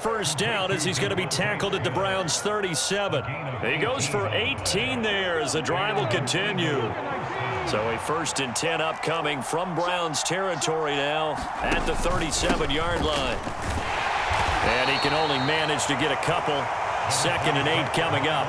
First down as he's going to be tackled at the Browns' 37. He goes for 18 there as the drive will continue. So a 1st and 10 upcoming from Browns territory now at the 37-yard line. And he can only manage to get a couple. 2nd and 8 coming up.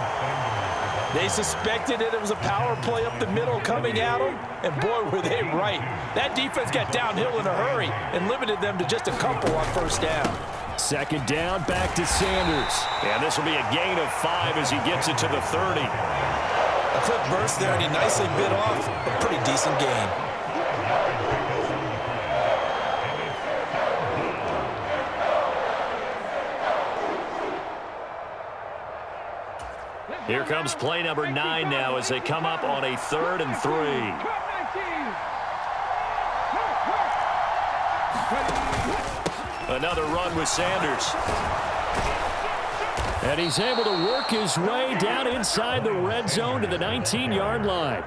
They suspected that it was a power play up the middle coming at them, and boy, were they right. That defense got downhill in a hurry and limited them to just a couple on 1st down. 2nd down, back to Sanders. And this will be a gain of 5 as he gets it to the 30. A quick burst there, and he nicely bit off a pretty decent gain. Here comes play number 9 now as they come up on a 3rd and 3. Another run with Sanders. And he's able to work his way down inside the red zone to the 19-yard line.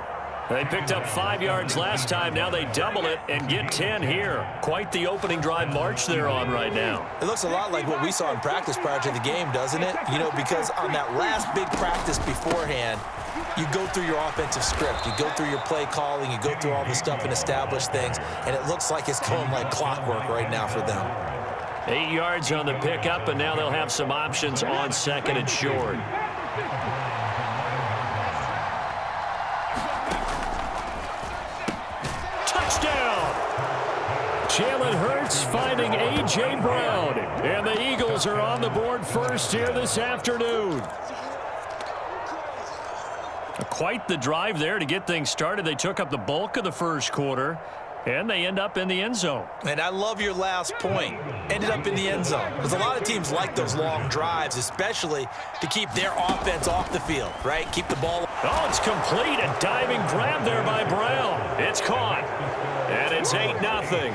They picked up 5 yards last time. Now they double it and get 10 here. Quite the opening drive march they're on right now. It looks a lot like what we saw in practice prior to the game, doesn't it? You know, because on that last big practice beforehand, you go through your offensive script. You go through your play calling. You go through all the stuff and establish things. And it looks like it's going like clockwork right now for them. 8 yards on the pickup, and now they'll have some options on 2nd and short. Touchdown! Jalen Hurts finding A.J. Brown, and the Eagles are on the board first here this afternoon. Quite the drive there to get things started. They took up the bulk of the first quarter, and they end up in the end zone. And I love your last point. Ended up in the end zone. Because a lot of teams like those long drives, especially to keep their offense off the field, right? Keep the ball. Oh, it's complete. A diving grab there by Brown. It's caught. And it's 8-0.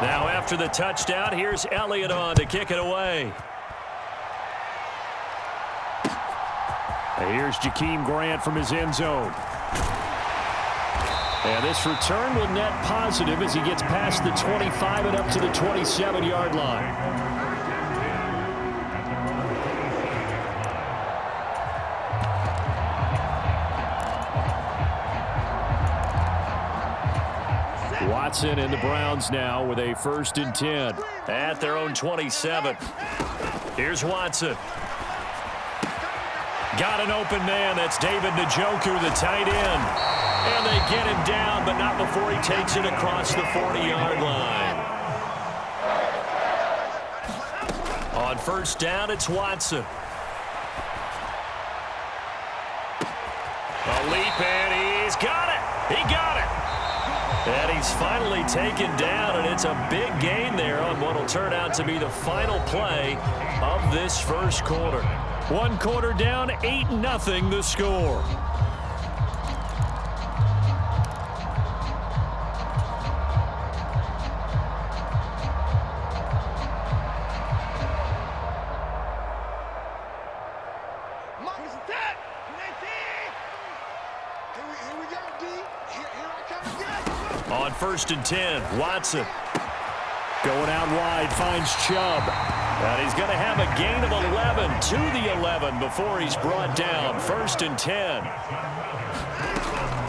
Now after the touchdown, here's Elliott on to kick it away. And here's Jakeem Grant from his end zone. And this return will net positive as he gets past the 25 and up to the 27-yard line. Watson and the Browns now with a 1st and 10 at their own 27. Here's Watson. Got an open man. That's David Njoku, the tight end. And they get him down, but not before he takes it across the 40-yard line. On 1st down, it's Watson. A leap, and he's got it. He got it. And he's finally taken down, and it's a big gain there on what will turn out to be the final play of this first quarter. 1 quarter down, 8-0 the score. On 1st and 10, Watson going out wide, finds Chubb. And he's going to have a gain of 11 to the 11 before he's brought down. 1st and 10.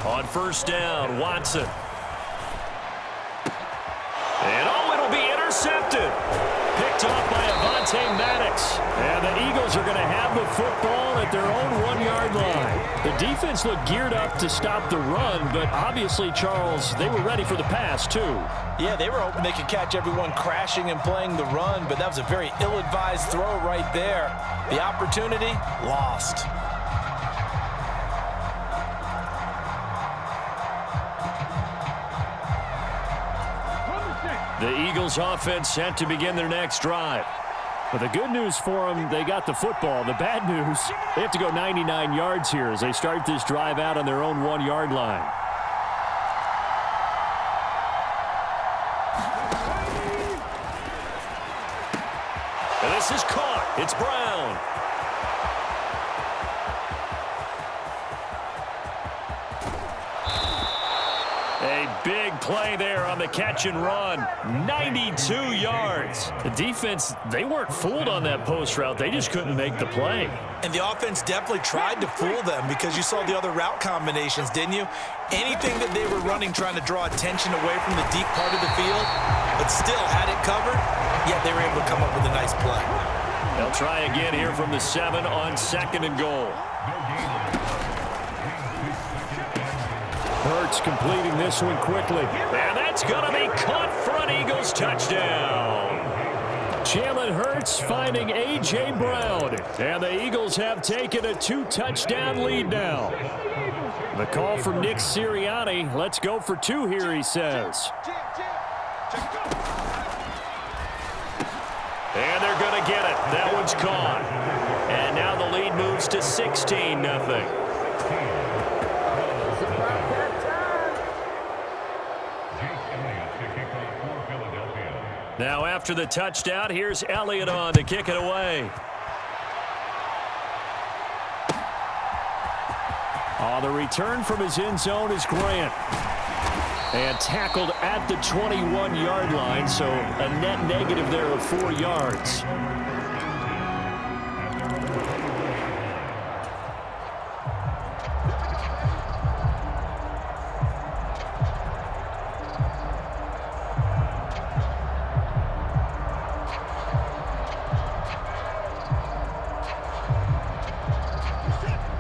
On 1st down, Watson. And oh, it'll be intercepted. Picked off by Avonte Maddox. And the Eagles are going to have the football at their own 1-yard line. The defense looked geared up to stop the run, but obviously, Charles, they were ready for the pass, too. Yeah, they were hoping they could catch everyone crashing and playing the run, but that was a very ill-advised throw right there. The opportunity, lost. The Eagles offense set to begin their next drive. But the good news for them, they got the football. The bad news, they have to go 99 yards here as they start this drive out on their own 1-yard line. And This is caught. It's Brown. A big play there on the catch and run. 92 yards. The defense, they weren't fooled on that post route. They just couldn't make the play. And the offense definitely tried to fool them because you saw the other route combinations, didn't you? Anything that they were running trying to draw attention away from the deep part of the field, but still had it covered, yet they were able to come up with a nice play. They'll try again here from the 7 on 2nd and goal. Hurts completing this one quickly. And that's going to be caught for an Eagles touchdown. Jalen Hurts finding A.J. Brown. And the Eagles have taken a 2-touchdown lead now. The call from Nick Sirianni. Let's go for 2 here, he says. And they're going to get it. That one's caught. And now the lead moves to 16-0. Now after the touchdown, here's Elliott on to kick it away. On the return from his end zone is Grant. And tackled at the 21-yard line, so a net negative there of 4 yards.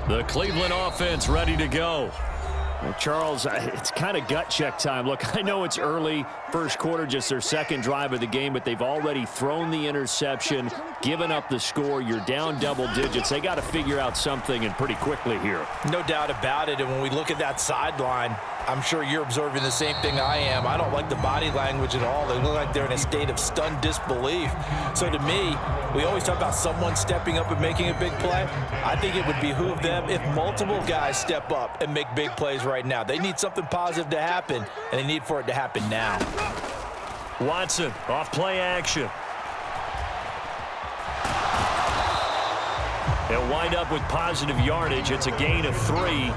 The Cleveland offense ready to go. Well, Charles, it's kind of gut check time. Look, I know it's early, first quarter, just their second drive of the game, but they've already thrown the interception, given up the score. You're down double digits. They got to figure out something, and pretty quickly here. No doubt about it, and when we look at that sideline, I'm sure you're observing the same thing I am. I don't like the body language at all. They look like they're in a state of stunned disbelief. So to me, we always talk about someone stepping up and making a big play. I think it would behoove them if multiple guys step up and make big plays right now. They need something positive to happen, and they need for it to happen now. Watson, off play action. They'll wind up with positive yardage. It's a gain of 3,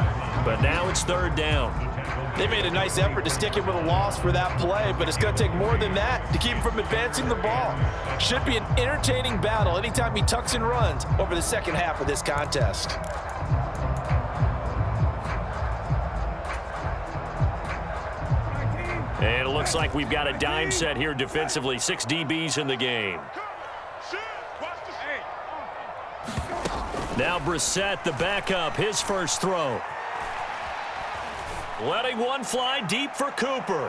but now it's 3rd down. They made a nice effort to stick him with a loss for that play, but it's going to take more than that to keep him from advancing the ball. Should be an entertaining battle anytime he tucks and runs over the second half of this contest. And it looks like we've got a dime set here defensively. 6 DBs in the game. Now Brissett, the backup, his first throw. Letting one fly deep for Cooper.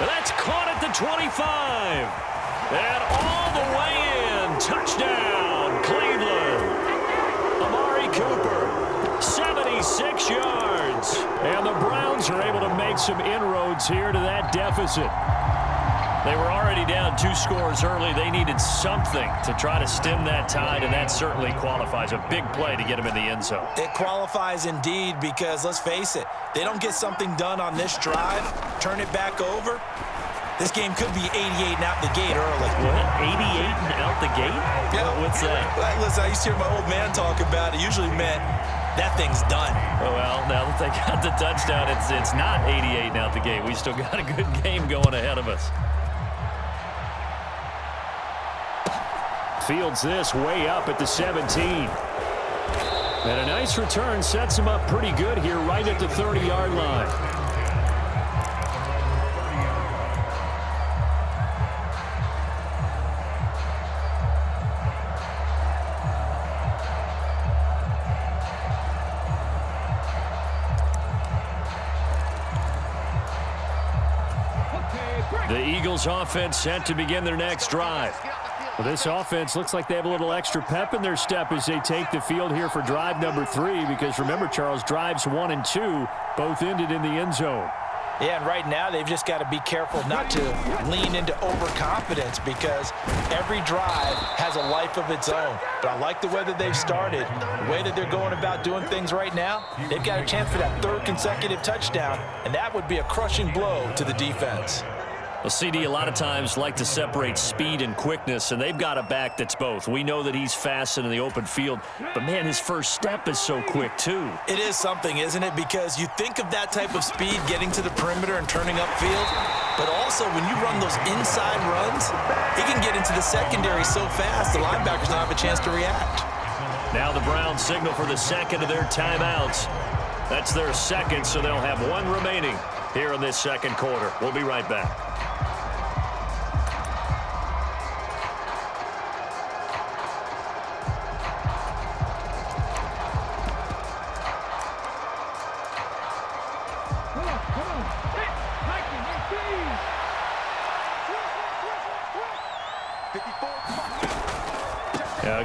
And that's caught at the 25. And all the way in. Touchdown, Cleveland. Amari Cooper, 76 yards. And the Browns are able to make some inroads here to that deficit. They were already down 2 scores early. They needed something to try to stem that tide, and that certainly qualifies. A big play to get them in the end zone. It qualifies indeed because, let's face it, they don't get something done on this drive, turn it back over, this game could be 88 and out the gate early. What? 88 and out the gate? Yeah. What's that? Listen, I used to hear my old man talk about it. Usually meant that thing's done. Oh, well, now that they got the touchdown, it's not 88 and out the gate. We still got a good game going ahead of us. Fields this way up at the 17. And a nice return sets him up pretty good here right at the 30-yard line. The Eagles offense set to begin their next drive. Well, this offense looks like they have a little extra pep in their step as they take the field here for drive number 3, because remember, Charles, drives 1 and 2 both ended in the end zone. Yeah, and right now they've just got to be careful not to lean into overconfidence because every drive has a life of its own. But I like the way that they've started, the way that they're going about doing things right now. They've got a chance for that 3rd consecutive touchdown, and that would be a crushing blow to the defense. Well, CD, a lot of times like to separate speed and quickness, and they've got a back that's both. We know that he's fast in the open field, but, man, his first step is so quick, too. It is something, isn't it? Because you think of that type of speed getting to the perimeter and turning upfield, but also when you run those inside runs, he can get into the secondary so fast the linebackers don't have a chance to react. Now the Browns signal for the second of their timeouts. That's their second, so they'll have one remaining here in this second quarter. We'll be right back.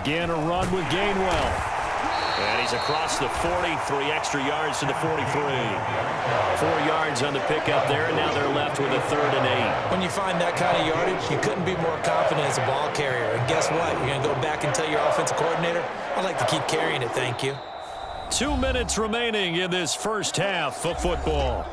Again, a run with Gainwell. And he's across the 40, 3 extra yards to the 43. 4 yards on the pickup there, and now they're left with a 3rd and 8. When you find that kind of yardage, you couldn't be more confident as a ball carrier. And guess what? You're going to go back and tell your offensive coordinator, I'd like to keep carrying it, thank you. 2 minutes remaining in this first half of football.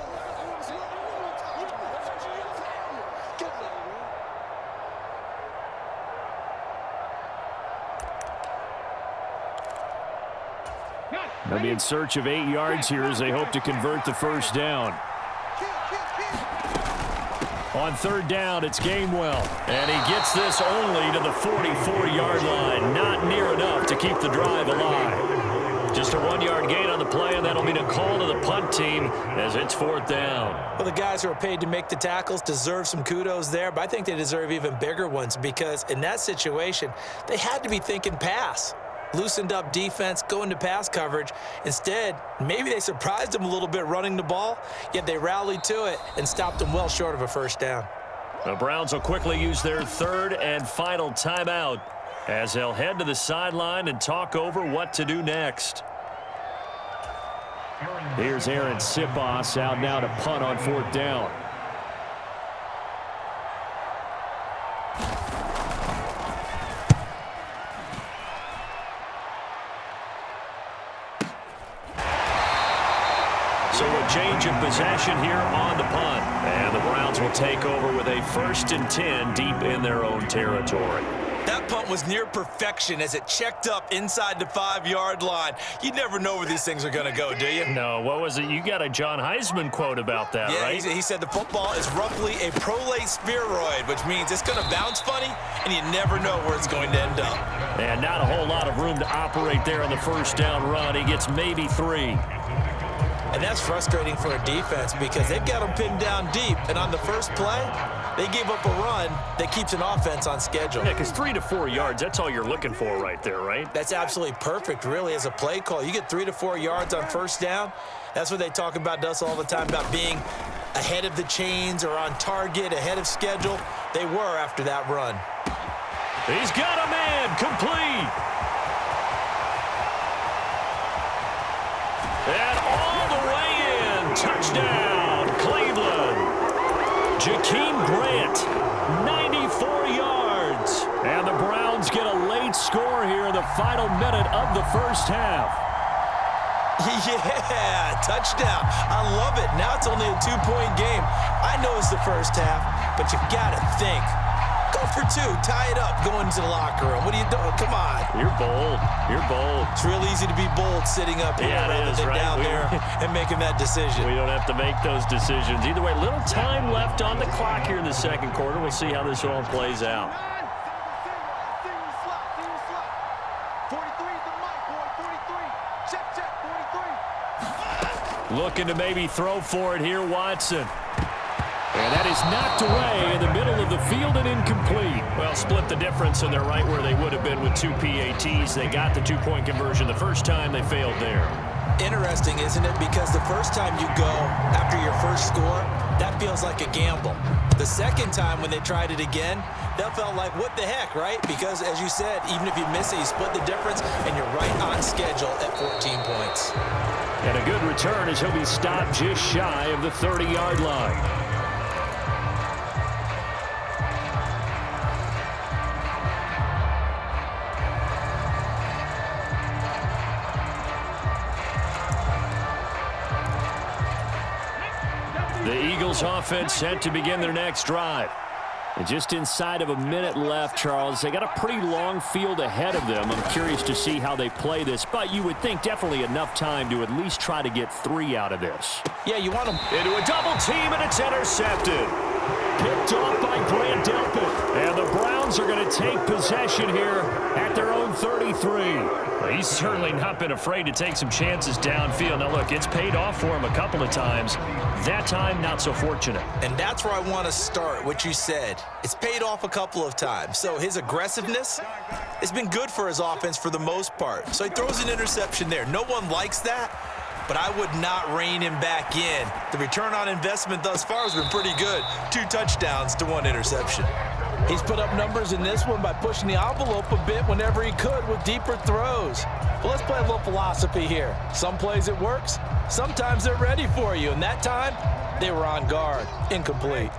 They'll be in search of 8 yards here as they hope to convert the first down. On 3rd down, it's Gainwell. And he gets this only to the 44-yard line. Not near enough to keep the drive alive. Just a 1-yard gain on the play, and that'll mean a call to the punt team as it's 4th down. Well, the guys who are paid to make the tackles deserve some kudos there, but I think they deserve even bigger ones because in that situation, they had to be thinking pass. Loosened up defense, going to pass coverage. Instead, maybe they surprised them a little bit running the ball, yet they rallied to it and stopped them well short of a first down. The Browns will quickly use their 3rd and final timeout as they'll head to the sideline and talk over what to do next. Here's Aaron Sipos out now to punt on 4th down. So a change of possession here on the punt. And the Browns will take over with a 1st and 10 deep in their own territory. That punt was near perfection as it checked up inside the 5-yard line. You never know where these things are going to go, do you? No, what was it? You got a John Heisman quote about that, yeah, right? He said the football is roughly a prolate spheroid, which means it's going to bounce funny, and you never know where it's going to end up. And not a whole lot of room to operate there on the first down run. He gets maybe 3. And that's frustrating for a defense because they've got them pinned down deep. And on the first play, they gave up a run that keeps an offense on schedule. Yeah, because 3 to 4 yards, that's all you're looking for right there, right? That's absolutely perfect, really, as a play call. You get 3 to 4 yards on first down. That's what they talk about us all the time, about being ahead of the chains or on target, ahead of schedule. They were after that run. He's got a man, complete. And all the way in, touchdown, Cleveland. Jakeem Grant, 94 yards. And the Browns get a late score here in the final minute of the first half. Yeah, touchdown. I love it. Now it's only a 2-point game. I know it's the first half, but you got to think. Go for 2, tie it up, go into the locker room. What are you doing? Come on. You're bold. You're bold. It's real easy to be bold sitting up here rather than right? down there and making that decision. We don't have to make those decisions. Either way, little time left on the clock here in the second quarter. We'll see how this all plays out. Looking to maybe throw for it here, Watson. And that is knocked away in the middle of the field and incomplete. Well, split the difference, and they're right where they would have been with 2 PATs. They got the 2-point conversion the first time. They failed there. Interesting, isn't it? Because the first time you go after your first score, that feels like a gamble. The second time when they tried it again, that felt like, what the heck, right? Because, as you said, even if you miss it, you split the difference, and you're right on schedule at 14 points. And a good return as he'll be stopped just shy of the 30-yard line. The Eagles offense set to begin their next drive. And just inside of a minute left, Charles. They got a pretty long field ahead of them. I'm curious to see how they play this, but you would think definitely enough time to at least try to get 3 out of this. Yeah, you want them into a double team, and it's intercepted. Picked off by Grant Delpit. And the Browns are going to take possession here at their own 33. Well, he's certainly not been afraid to take some chances downfield. Now, look, it's paid off for him a couple of times. That time, not so fortunate. And that's where I want to start, what you said. It's paid off a couple of times. So his aggressiveness has been good for his offense for the most part. So he throws an interception there. No one likes that, but I would not rein him back in. The return on investment thus far has been pretty good. 2 touchdowns to 1 interception. He's put up numbers in this one by pushing the envelope a bit whenever he could with deeper throws. But let's play a little philosophy here. Some plays it works, sometimes they're ready for you, and that time they were on guard. Incomplete.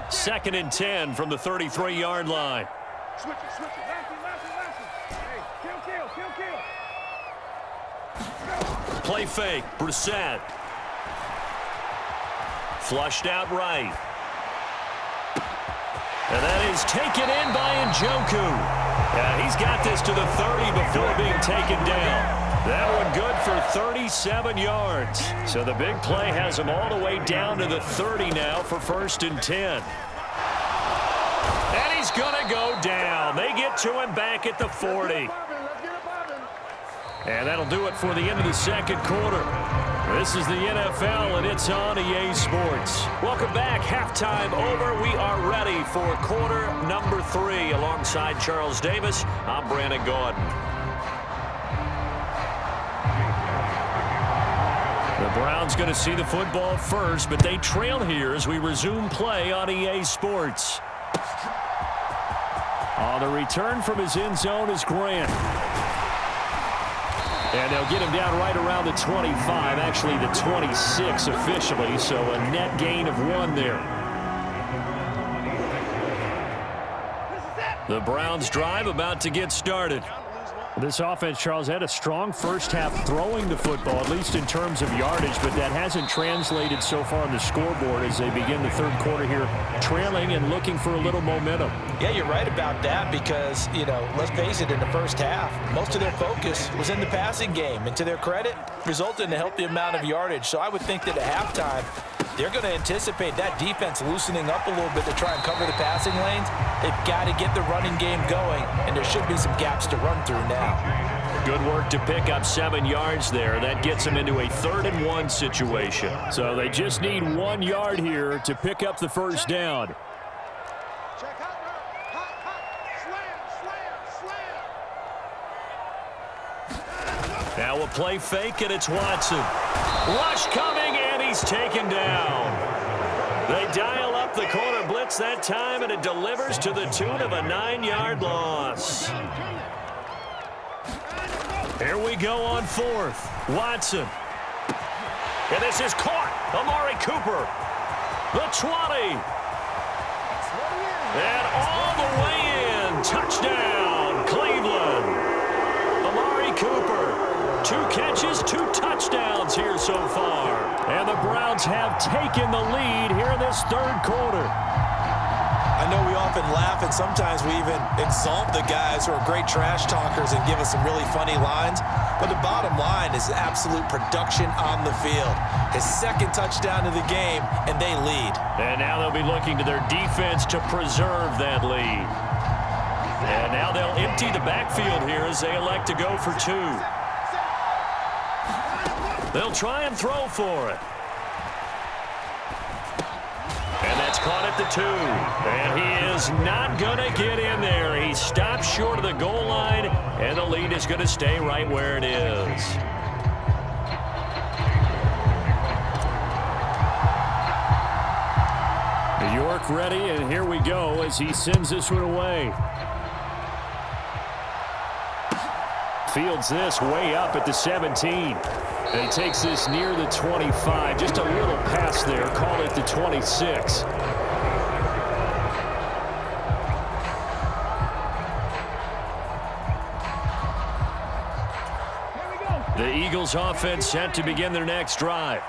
2nd and 10 from the 33-yard line. Switch it. Hey, kill. Play fake, Brissett. Flushed out right. And that is taken in by Njoku. Yeah, he's got this to the 30 before being taken down. That one good for 37 yards. So the big play has him all the way down to the 30 now for 1st and 10. And he's going to go down. They get to him back at the 40. And that'll do it for the end of the 2nd quarter. This is the NFL, and it's on EA Sports. Welcome back. Halftime over. We are ready for quarter number 3. Alongside Charles Davis, I'm Brandon Gaudin. The Browns going to see the football first, but they trail here as we resume play on EA Sports. On the return from his end zone is Grant. And they'll get him down right around the 25, actually the 26 officially, so a net gain of 1 there. The Browns drive about to get started. This offense, Charles, had a strong first half throwing the football, at least in terms of yardage, but that hasn't translated so far on the scoreboard as they begin the 3rd quarter here, trailing and looking for a little momentum. Yeah, you're right about that because, let's face it, in the first half, most of their focus was in the passing game. And to their credit, resulted in a healthy amount of yardage. So I would think that at halftime, they're going to anticipate that defense loosening up a little bit to try and cover the passing lanes. They've got to get the running game going, and there should be some gaps to run through now. Good work to pick up 7 yards there. That gets them into a 3rd and 1 situation. So they just need 1 yard here to pick up the first down. Now we'll play fake, and it's Watson. Rush coming, and he's taken down. They dial up the corner blitz that time, and it delivers to the tune of a 9-yard loss. Here we go on 4th. Watson. And this is caught. Amari Cooper. The 20. And all the way in. Touchdown, Cleveland. Amari Cooper. 2 catches, 2 touchdowns here so far. And the Browns have taken the lead here in this 3rd quarter. I know we often laugh, and sometimes we even exalt the guys who are great trash talkers and give us some really funny lines. But the bottom line is absolute production on the field. His 2nd touchdown of the game, and they lead. And now they'll be looking to their defense to preserve that lead. And now they'll empty the backfield here as they elect to go for 2. They'll try and throw for it. And that's caught at the 2. And he is not going to get in there. He stops short of the goal line, and the lead is going to stay right where it is. York ready, and here we go as he sends this one away. Fields this way up at the 17. And he takes this near the 25. Just a little pass there. Call it the 26. The Eagles offense set to begin their next drive.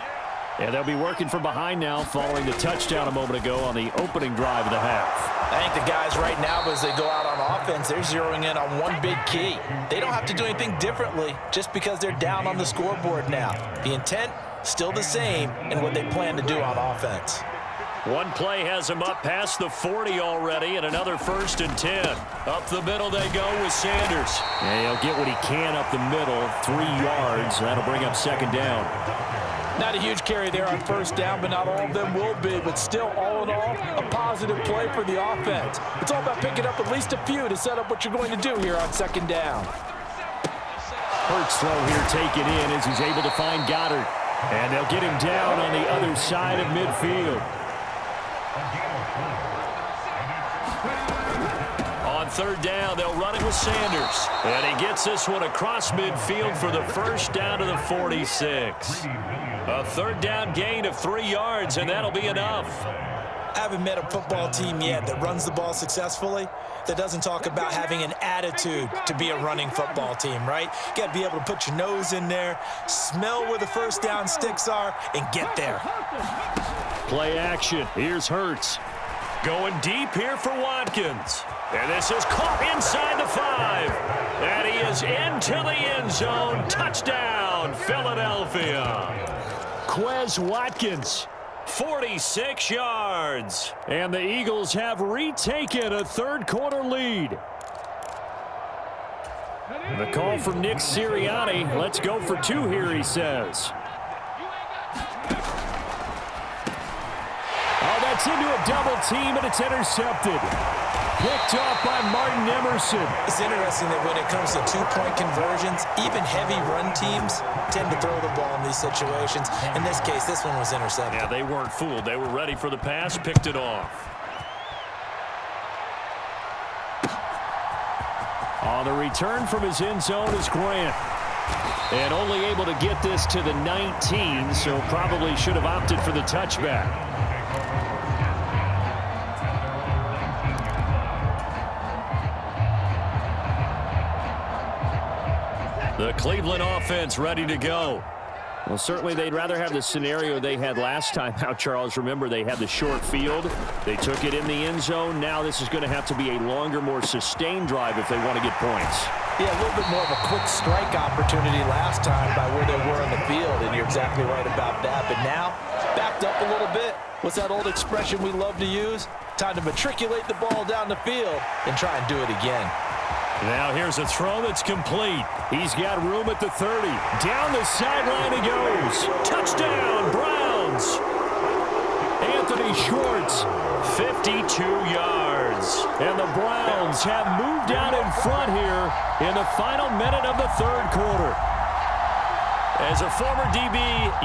And they'll be working from behind now following the touchdown a moment ago on the opening drive of the half. I think the guys right now, as they go out on offense, they're zeroing in on one big key. They don't have to do anything differently just because they're down on the scoreboard now. The intent, still the same in what they plan to do on offense. One play has him up past the 40 already, and another 1st and 10. Up the middle they go with Sanders. And he'll get what he can up the middle, 3 yards. That'll bring up 2nd down. Not a huge carry there on 1st down, but not all of them will be. But still, all in all, a positive play for the offense. It's all about picking up at least a few to set up what you're going to do here on 2nd down. Hurts throw here taken in as he's able to find Goddard. And they'll get him down on the other side of midfield. On 3rd down, they'll run it with Sanders. And he gets this one across midfield for the 1st down to the 46. A 3rd down gain of 3 yards, and that'll be enough. I haven't met a football team yet that runs the ball successfully that doesn't talk about having an attitude to be a running football team, right? You got to be able to put your nose in there, smell where the 1st down sticks are, and get there. Play action. Here's Hurts. Going deep here for Watkins. And this is caught inside the 5. And he is into the end zone. Touchdown, Philadelphia. Quez Watkins, 46 yards. And the Eagles have retaken a 3rd quarter lead. The call from Nick Sirianni. Let's go for 2 here, he says. Oh, that's into a double team, and it's intercepted. Picked off by Martin Emerson. It's interesting that when it comes to 2-point conversions, even heavy run teams tend to throw the ball in these situations. In this case, this one was intercepted. Yeah, they weren't fooled. They were ready for the pass, picked it off. On the return from his end zone is Grant. And only able to get this to the 19, so probably should have opted for the touchback. The Cleveland offense ready to go. Well, certainly they'd rather have the scenario they had last time out, Charles. Remember, they had the short field. They took it in the end zone. Now this is going to have to be a longer, more sustained drive if they want to get points. Yeah, a little bit more of a quick strike opportunity last time by where they were on the field, and you're exactly right about that. But now, backed up a little bit. What's that old expression we love to use? Time to matriculate the ball down the field and try and do it again. Now here's a throw that's complete. He's got room at the 30. Down the sideline he goes. Touchdown, Browns. Anthony Schwartz, 52 yards. And the Browns have moved out in front here in the final minute of the 3rd quarter. As a former DB,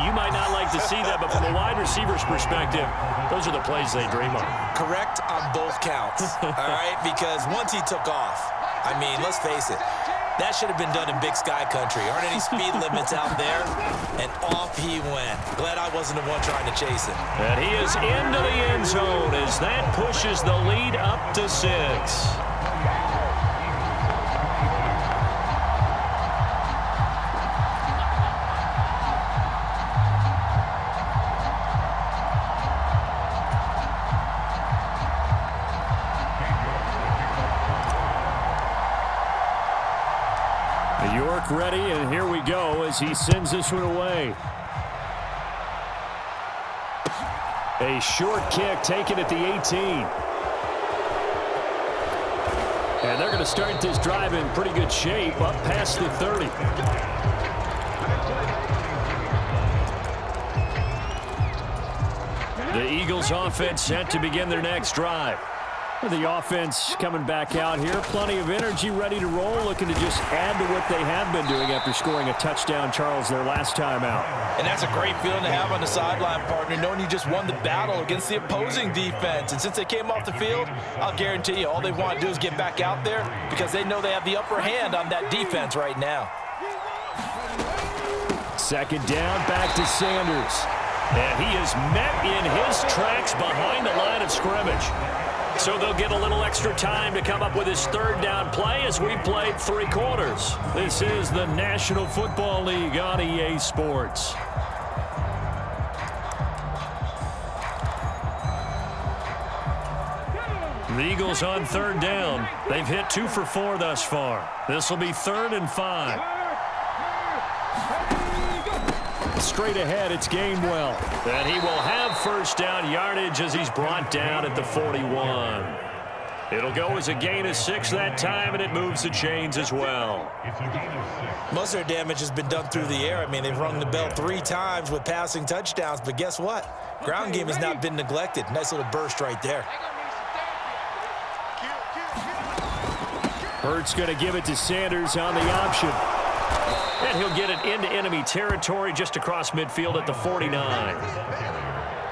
you might not like to see that, but from a wide receiver's perspective, those are the plays they dream of. Correct on both counts, all right? Because once he took off, I mean, let's face it, that should have been done in Big Sky country. Aren't any speed limits out there? And off he went. Glad I wasn't the one trying to chase him. And he is into the end zone as that pushes the lead up to 6. York ready, and here we go as he sends this one away. A short kick taken at the 18. And they're going to start this drive in pretty good shape up past the 30. The Eagles offense set to begin their next drive. The offense coming back out here. Plenty of energy, ready to roll, looking to just add to what they have been doing after scoring a touchdown, Charles, their last time out. And that's a great feeling to have on the sideline, partner, knowing you just won the battle against the opposing defense. And since they came off the field, I'll guarantee you all they want to do is get back out there because they know they have the upper hand on that defense right now. 2nd down, back to Sanders. And he is met in his tracks behind the line of scrimmage. So they'll get a little extra time to come up with his 3rd down play as we've played 3 quarters. This is the National Football League on EA Sports. The Eagles on third down. They've hit 2 for 4 thus far. This will be 3rd and 5. Straight ahead, it's Gainwell. And he will have first down yardage as he's brought down at the 41. It'll go as a gain of 6 that time, and it moves the chains as well. Most of their damage has been done through the air. I mean, they've rung the bell 3 times with passing touchdowns, but guess what? Ground game has not been neglected. Nice little burst right there. Hurts going to give it to Sanders on the option. And he'll get it into enemy territory just across midfield at the 49.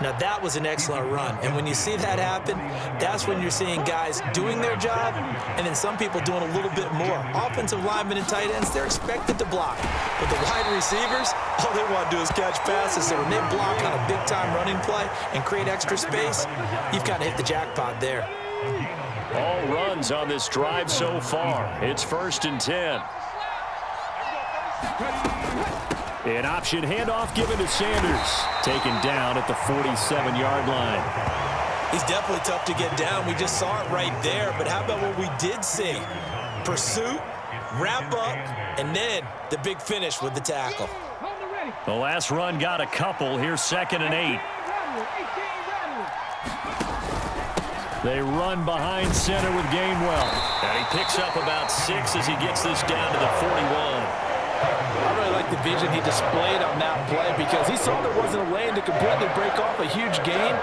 Now, that was an excellent run. And when you see that happen, that's when you're seeing guys doing their job and then some people doing a little bit more. Offensive linemen and tight ends, they're expected to block. But the wide receivers, all they want to do is catch passes. So when they block on a big-time running play and create extra space, you've kind of hit the jackpot there. All runs on this drive so far. It's 1st and 10. An option handoff given to Sanders. Taken down at the 47-yard line. He's definitely tough to get down. We just saw it right there. But how about what we did see? Pursuit, wrap up, and then the big finish with the tackle. The last run got a couple. Here's 2nd and 8. They run behind center with Gainwell. And he picks up about 6 as he gets this down to the 41. I really like the vision he displayed on that play because he saw there wasn't a lane to completely break off a huge gain.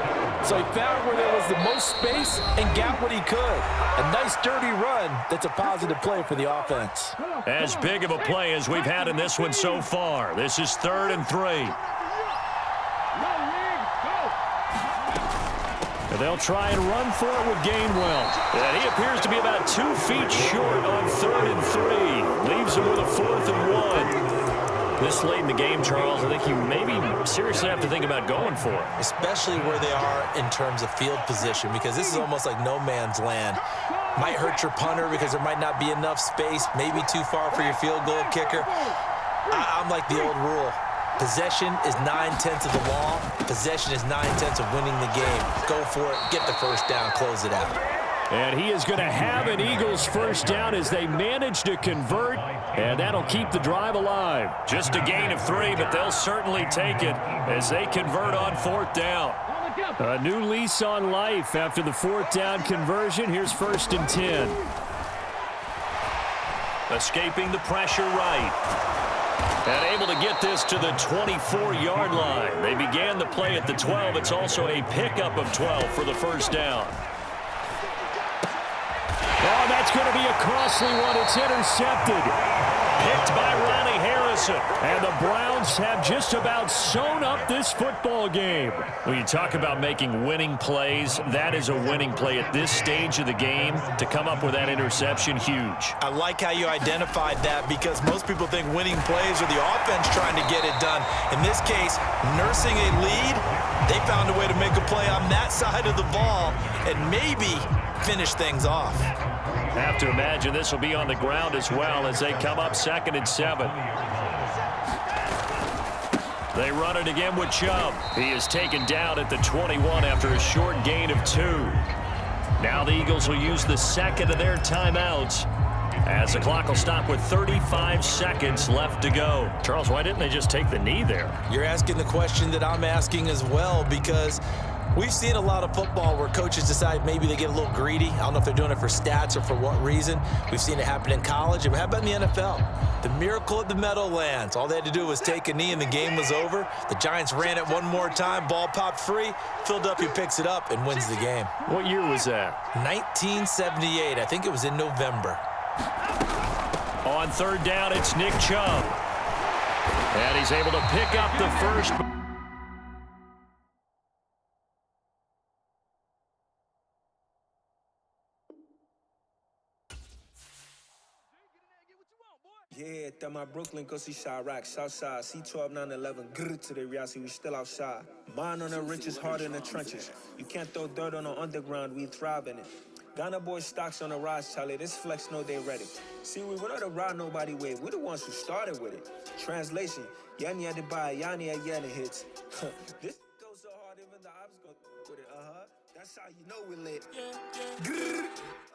So he found where there was the most space and got what he could. A nice, dirty run that's a positive play for the offense. As big of a play as we've had in this one so far. This is 3rd and 3. And they'll try and run for it with Gainwell. And he appears to be about 2 feet short on 3rd and 3. Leaves him with a 4th and 1. This late in the game, Charles, I think you maybe seriously have to think about going for it. Especially where they are in terms of field position, because this is almost like no man's land. Might hurt your punter because there might not be enough space, maybe too far for your field goal kicker. I'm like the old rule. Possession is 9/10 of the law. Possession is 9/10 of winning the game. Go for it, get the first down, close it out. And he is going to have an Eagles first down as they manage to convert, and that'll keep the drive alive. Just a gain of 3, but they'll certainly take it as they convert on 4th down. A new lease on life after the 4th down conversion. Here's 1st and 10. Escaping the pressure right. And able to get this to the 24-yard line. They began the play at the 12. It's also a pickup of 12 for the first down. Oh, that's going to be a costly one. It's intercepted. Picked by Ronnie Harrison. And the Browns have just about sewn up this football game. When you talk about making winning plays, that is a winning play at this stage of the game. To come up with that interception, huge. I like how you identified that because most people think winning plays are the offense trying to get it done. In this case, nursing a lead, they found a way to make a play on that side of the ball and maybe finish things off. Have to imagine this will be on the ground as well as they come up 2nd and 7. They run it again with Chubb. He is taken down at the 21 after a short gain of 2. Now the Eagles will use the 2nd of their timeouts as the clock will stop with 35 seconds left to go. Charles, why didn't they just take the knee there? You're asking the question that I'm asking as well because we've seen a lot of football where coaches decide maybe they get a little greedy. I don't know if they're doing it for stats or for what reason. We've seen it happen in college. And how about in the NFL? The miracle at the Meadowlands. All they had to do was take a knee and the game was over. The Giants ran it one more time. Ball popped free. Philadelphia picks it up and wins the game. What year was that? 1978. I think it was in November. On 3rd down, it's Nick Chubb. And he's able to pick up the first. Yeah, that my Brooklyn, go see Chirac, Southside, C12, 911, grr to the reality, we still outside. Mine on the riches, hard in the trenches. You can't throw dirt on the underground, we thrive in it. Ghana boys stocks on the rise, Charlie, this flex know they ready. See, we went on the ride nobody wave, we the ones who started with it. Translation, Yanni had to buy, Yanni had Yanni hits. This goes so hard, even the ops go with it, That's how you know we lit. Yeah.